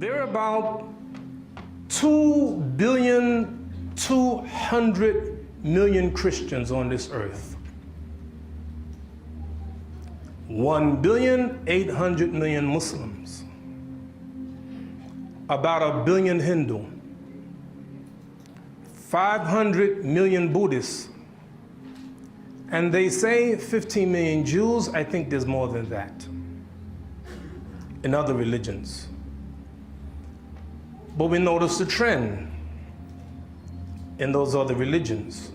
There are about 2,200,000,000 Christians on this earth. 1,800,000,000 Muslims. About 1 billion Hindu. 500 million Buddhists. And they say 15 million Jews. I think there's more than that in other religions. But we notice a trend in those other religions.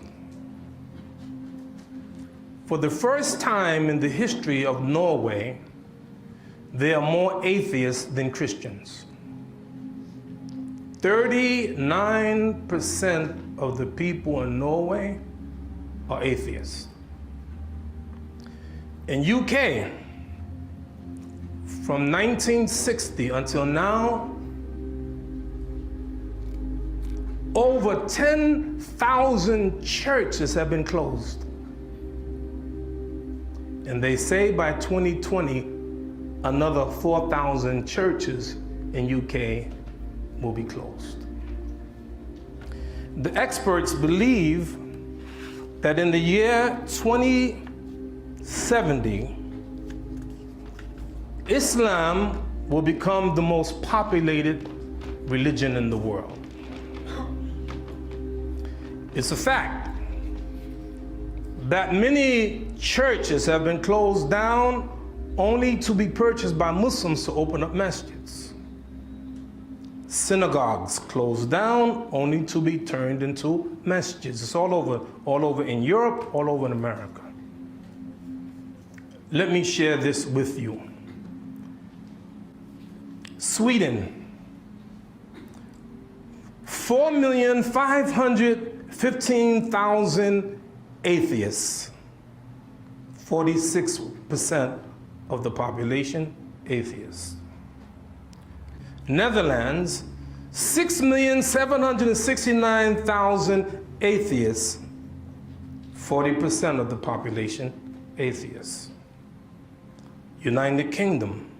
For the first time in the history of Norway, there are more atheists than Christians. 39% of the people in Norway are atheists. In UK, from 1960 until now, over 10,000 churches have been closed. And they say by 2020, another 4,000 churches in UK will be closed. The experts believe that in the year 2070, Islam will become the most populated religion in the world. It's a fact that many churches have been closed down only to be purchased by Muslims to open up masjids. Synagogues closed down only to be turned into masjids. It's all over in Europe, all over in America. Let me share this with you. Sweden, 4,515,000 atheists. 46% of the population atheists. Netherlands, 6,769,000 atheists. 40% of the population atheists. United Kingdom,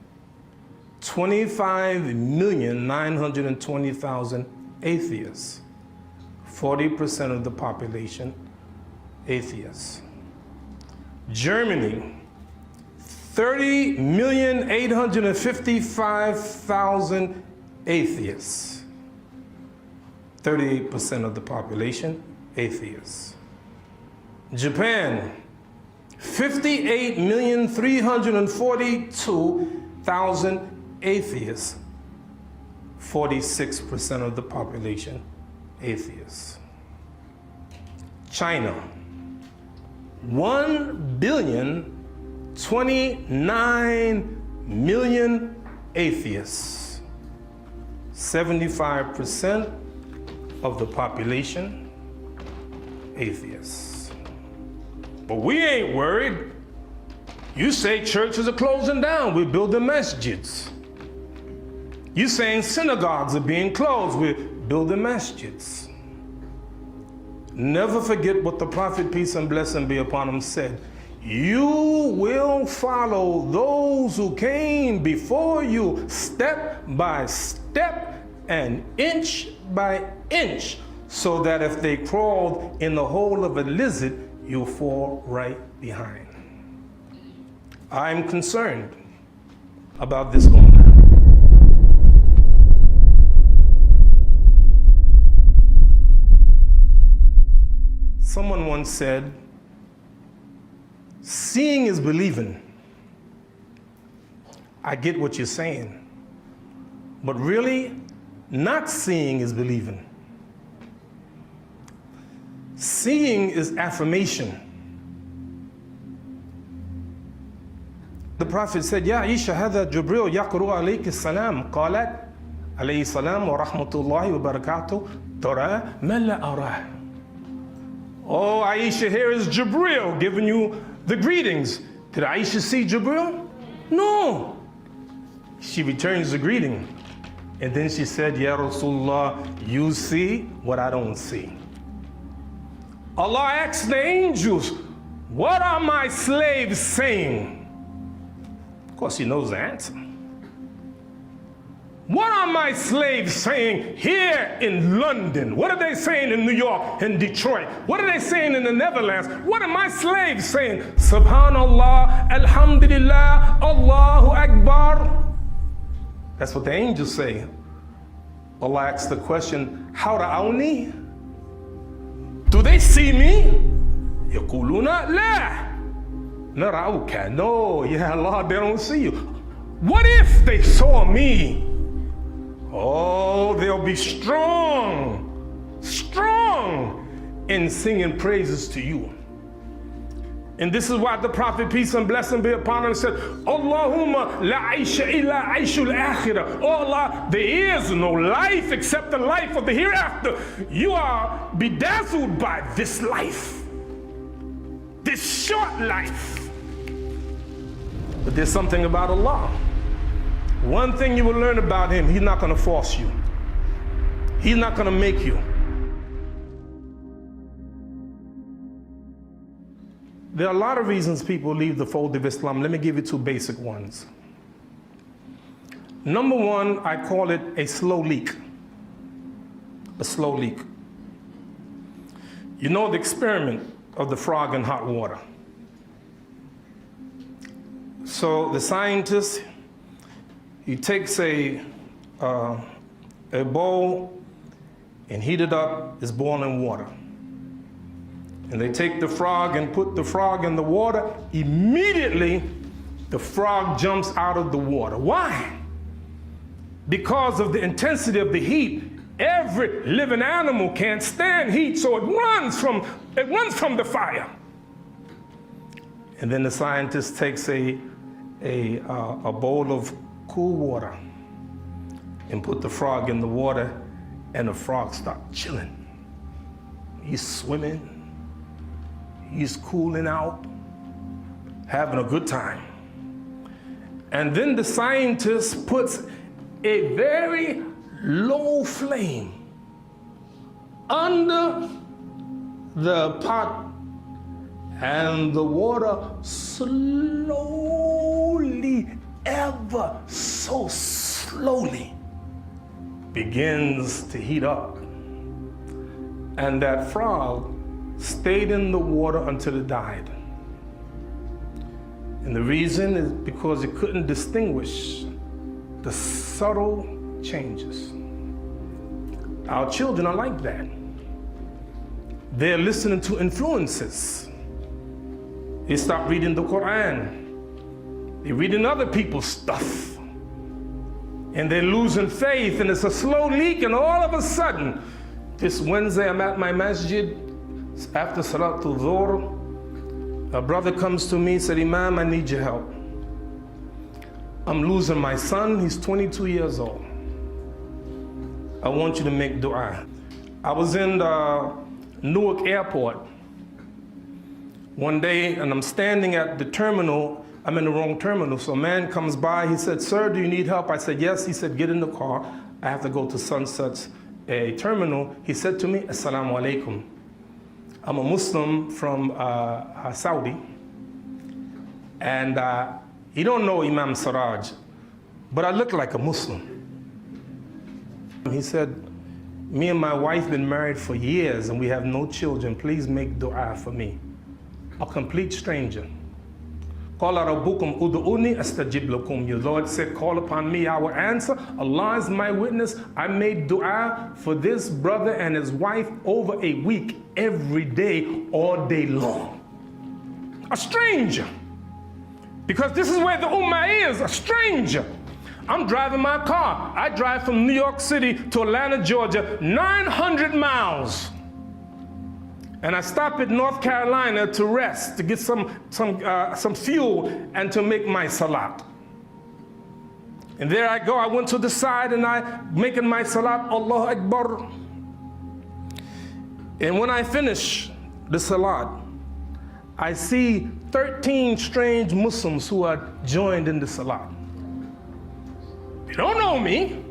25,920,000 atheists. 40% of the population atheists. Germany, 30,855,000 atheists. 38% of the population atheists. Japan, 58,342,000 atheists. 46% of the population atheists. China, 1,029,000,000 atheists. 75% of the population atheists. But we ain't worried. You say churches are closing down, we're building masjids. You saying synagogues are being closed, we're building masjids. Never forget what the Prophet, peace and blessing be upon him, said. You will follow those who came before you step by step and inch by inch, so that if they crawled in the hole of a lizard, you'll fall right behind. I'm concerned about this going on. Someone once said, seeing is believing. I get what you're saying, but really, not seeing is believing. Seeing is affirmation. The Prophet said, Ya Aisha, هذا جبريل يقرأ عليك السلام. قالت عليه السلام ورحمة الله وبركاته ترى ما لا أراه. Oh, Aisha, here is Jibril giving you the greetings. Did Aisha see Jibril? No. She returns the greeting. And then she said, Ya Rasulullah, you see what I don't see. Allah asked the angels, what are my slaves saying? Of course, he knows the answer. What are my slaves saying here in London? What are they saying in New York and Detroit? What are they saying in the Netherlands? What are my slaves saying? Subhanallah, Alhamdulillah, Allahu Akbar. That's what the angels say. Allah asks the question, how ra'awni? Do they see me? يقولون لا نرعوك. No, ya Allah, they don't see you. What if they saw me? Oh, they'll be strong in singing praises to you. And this is why the Prophet, peace and blessing be upon him, said, Allahumma la aisha illa aishul akhirah. Oh Allah, there is no life except the life of the hereafter. You are bedazzled by this life, this short life. But there's something about Allah. One thing you will learn about him, he's not going to force you. He's not going to make you. There are a lot of reasons people leave the fold of Islam. Let me give you two basic ones. Number one, I call it a slow leak. A slow leak. You know the experiment of the frog in hot water. So the scientist, he takes a bowl and heat it up, it's boiling water. And they take the frog and put the frog in the water. Immediately, the frog jumps out of the water. Why? Because of the intensity of the heat. Every living animal can't stand heat, so it runs from the fire. And then the scientist takes a bowl of cool water and put the frog in the water, and the frog starts chilling. He's swimming. He's cooling out, having a good time. And then the scientist puts a very low flame under the pot, and the water slowly, ever so slowly, begins to heat up. And that frog stayed in the water until it died. And the reason is because it couldn't distinguish the subtle changes. Our children are like that. They're listening to influences. They stop reading the Quran. They're reading other people's stuff. And they're losing faith, and it's a slow leak, and all of a sudden, this Wednesday I'm at my masjid. After Salatul Dhuhr, a brother comes to me and said, Imam, I need your help. I'm losing my son, he's 22 years old. I want you to make dua. I was in Newark Airport one day, and I'm standing at the terminal. I'm in the wrong terminal, so a man comes by. He said, sir, do you need help? I said, yes. He said, get in the car. I have to go to Sunset's terminal. He said to me, Assalamu alaikum. I'm a Muslim from Saudi, and he don't know Imam Siraj, but I look like a Muslim. He said, me and my wife been married for years and we have no children. Please make dua for me. A complete stranger. Qala rabbukum ud'uni astajib lakum. Your Lord said, call upon me, I will answer. Allah is my witness. I made dua for this brother and his wife over a week, every day, all day long. A stranger. Because this is where the ummah is, a stranger. I'm driving my car. I drive from New York City to Atlanta, Georgia, 900 miles. And I stop at North Carolina to rest, to get some fuel and to make my salat. And there I go. I went to the side and I making my salat, Allahu Akbar. And when I finish the salat, I see 13 strange Muslims who are joined in the salat. They don't know me.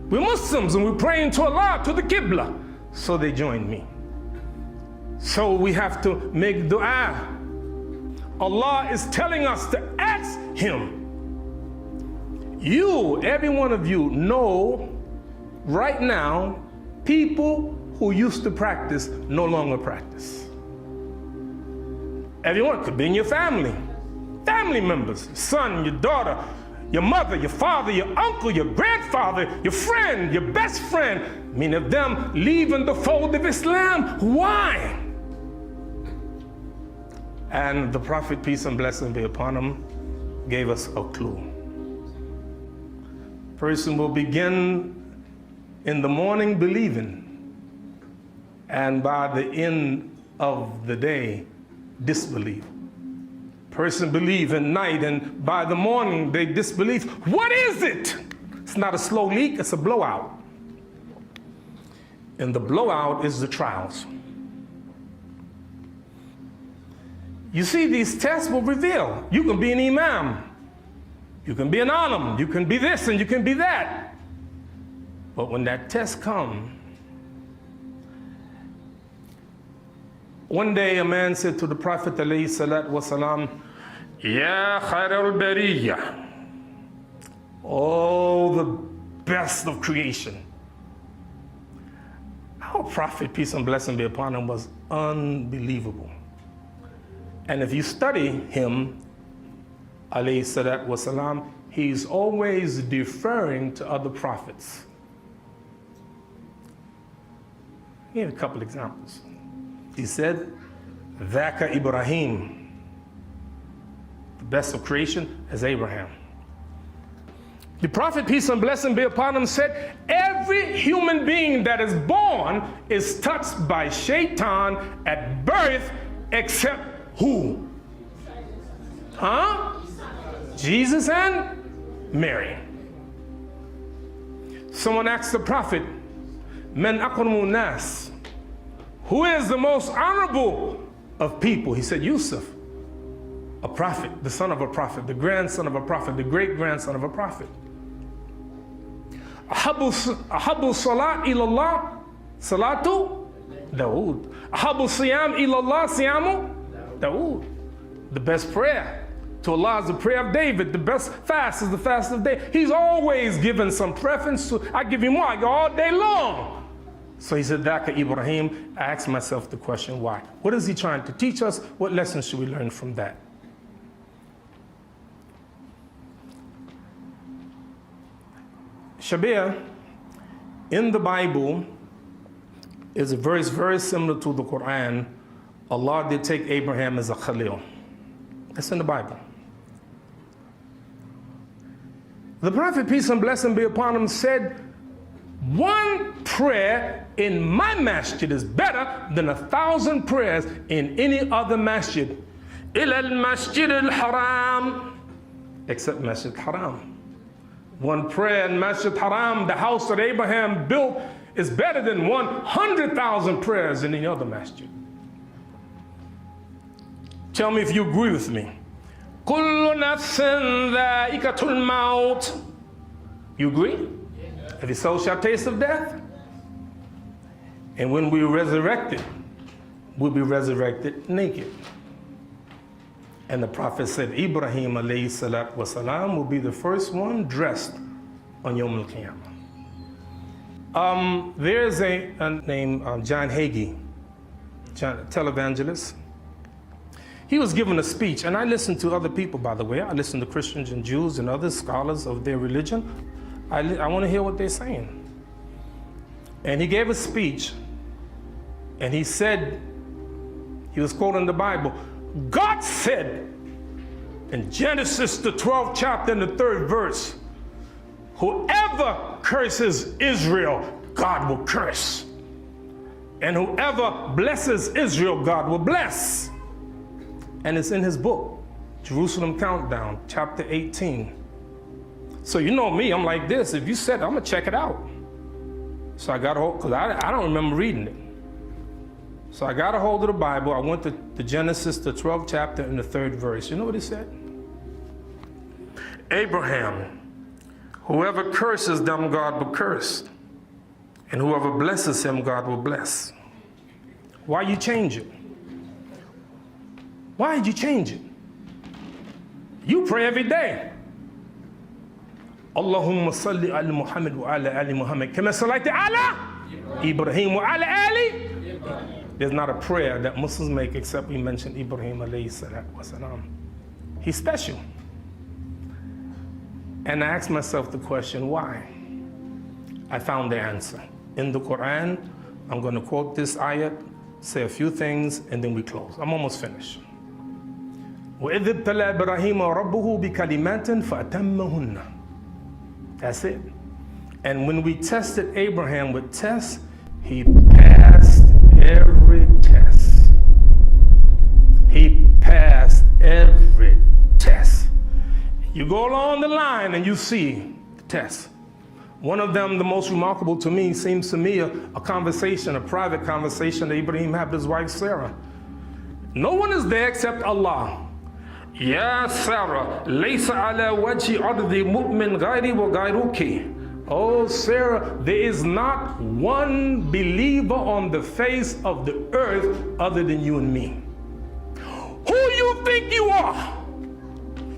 We're Muslims and we're praying to Allah, to the Qibla. So they joined me. So we have to make dua. Allah is telling us to ask Him. You, every one of you, know right now people who used to practice no longer practice. Everyone could be in your family members, your son, your daughter, your mother, your father, your uncle, your grandfather, your friend, your best friend. Many of them leaving the fold of Islam. Why? And the Prophet, peace and blessing be upon him, gave us a clue. Person will begin in the morning believing, and by the end of the day, disbelieve. Person believe at night, and by the morning they disbelieve. What is it? It's not a slow leak, it's a blowout. And the blowout is the trials. You see, these tests will reveal. You can be an imam, you can be an alim, you can be this and you can be that. But when that test comes, one day a man said to the Prophet alayhi salatu wasalam, Ya khair al-bariyah, oh, the best of creation. Our Prophet, peace and blessing be upon him, was unbelievable. And if you study him, alayhi salatu wasalam, he's always deferring to other prophets. I'll give a couple examples. He said, Dhaka Ibrahim, the best of creation is Abraham. The Prophet, peace and blessing be upon him, said, every human being that is born is touched by shaitan at birth, except who? Huh? Jesus and Mary. Someone asked the Prophet, Man akramu nas, who is the most honorable of people? He said, Yusuf, a prophet, the son of a prophet, the grandson of a prophet, the great-grandson of a prophet. Ahabu salat ilallah, salatu Dawood. Ahabu siyam ilallah, siyamu Dawood. The best prayer to Allah is the prayer of David. The best fast is the fast of David. He's always given some preference to, I give you more, I go all day long. So he said, Dhaka Ibrahim. I asked myself the question, why? What is he trying to teach us? What lessons should we learn from that? Shabir, in the Bible, is a verse very similar to the Quran. Allah did take Abraham as a Khalil. That's in the Bible. The Prophet, peace and blessing be upon him, said, one prayer in my masjid is better than 1,000 prayers in any other masjid. Ila al-masjid al-haram, except Masjid Haram. One prayer in Masjid Haram, the house that Abraham built, is better than 100,000 prayers in any other masjid. Tell me if you agree with me. Kullu nafsin dha'iqatul maut. You agree? Every soul shall taste of death. And when we are resurrected, we'll be resurrected naked. And the Prophet said, Ibrahim alayhi salatu wasalam will be the first one dressed on Yom al-Qiyamah. There's a named John Hagee, televangelist. He was given a speech, and I listened to other people, by the way. I listened to Christians and Jews and other scholars of their religion. I want to hear what they're saying. And he gave a speech, and he said, he was quoting the Bible, God said in Genesis, the 12th chapter and the 3rd verse, whoever curses Israel, God will curse. And whoever blesses Israel, God will bless. And it's in his book, Jerusalem Countdown, chapter 18. So you know me, I'm like this. If you said it, I'm going to check it out. So I got a hold, because I don't remember reading it. So I got a hold of the Bible. I went to Genesis, the 12th chapter and the 3rd verse. You know what it said? Abraham, whoever curses them, God will curse. And whoever blesses him, God will bless. Why you change it? Why did you change it? You pray every day. Allahumma salli ala Muhammad wa ala ali Muhammad. Kama sallaita ala Ibrahim wa ala ali. There's not a prayer that Muslims make except we mention Ibrahim alayhi salatu wasalam. He's special. And I asked myself the question, why? I found the answer. In the Quran, I'm going to quote this ayat, say a few things, and then we close. I'm almost finished. وَإِذِ ابْتَلَى إِبْرَاهِيمَ رَبُّهُ بِكَلِمَاتٍ فَأَتَمَّهُنَّ. That's it. And when we tested Abraham with tests, he passed every test. He passed every test. You go along the line and you see the tests. One of them, the most remarkable to me, seems to me a conversation, a private conversation that Ibrahim had with his wife Sarah. No one is there except Allah. Ya Sarah, laysa ala wajhi ardi mu'min ghairi wa ghairuki. Oh Sarah, there is not one believer on the face of the earth other than you and me. Who you think you are?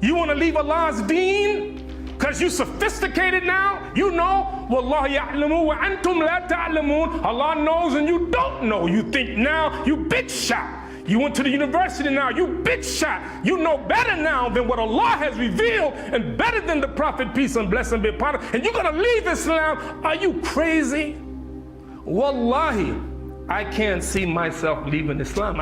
You want to leave Allah's deen? Because you sophisticated now? You know, Wallahu ya'lamu wa antum la ta'lamun. Allah knows and you don't know. You think now, you big shot. You went to the university now, you big shot. You know better now than what Allah has revealed and better than the Prophet, peace and blessing be upon him. And you're going to leave Islam? Are you crazy? Wallahi, I can't see myself leaving Islam.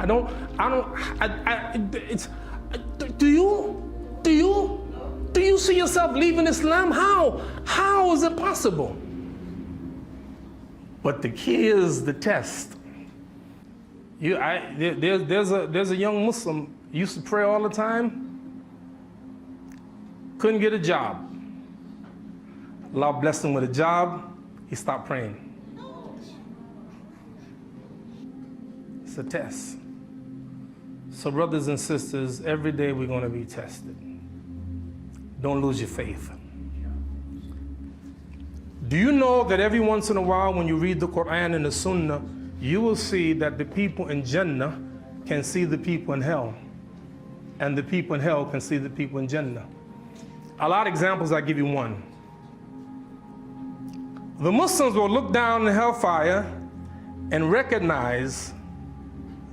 Do you see yourself leaving Islam? How is it possible? But the key is the test. There's a young Muslim, used to pray all the time, couldn't get a job. Allah blessed him with a job, he stopped praying. It's a test. So brothers and sisters, every day we're going to be tested. Don't lose your faith. Do you know that every once in a while when you read the Quran and the Sunnah, you will see that the people in Jannah can see the people in hell, and the people in hell can see the people in Jannah. A lot of examples, I give you one. The Muslims will look down in hellfire and recognize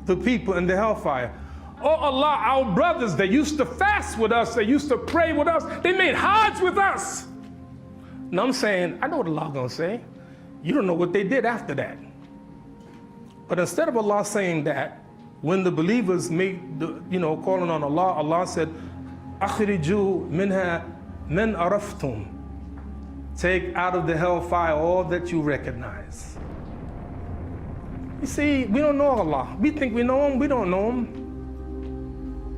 the people in the hellfire. Oh Allah, our brothers, they used to fast with us, they used to pray with us, they made Hajj with us. Now I'm saying, I know what Allah gonna say. You don't know what they did after that. But instead of Allah saying that, when the believers made calling on Allah, Allah said, "Akhriju minha man araftum." Take out of the hellfire all that you recognize. You see, we don't know Allah. We think we know Him, we don't know Him.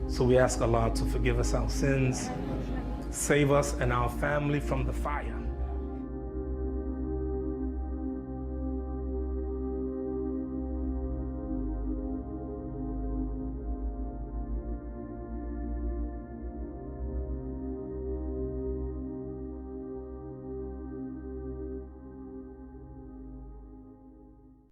So we ask Allah to forgive us our sins, save us and our family from the fire.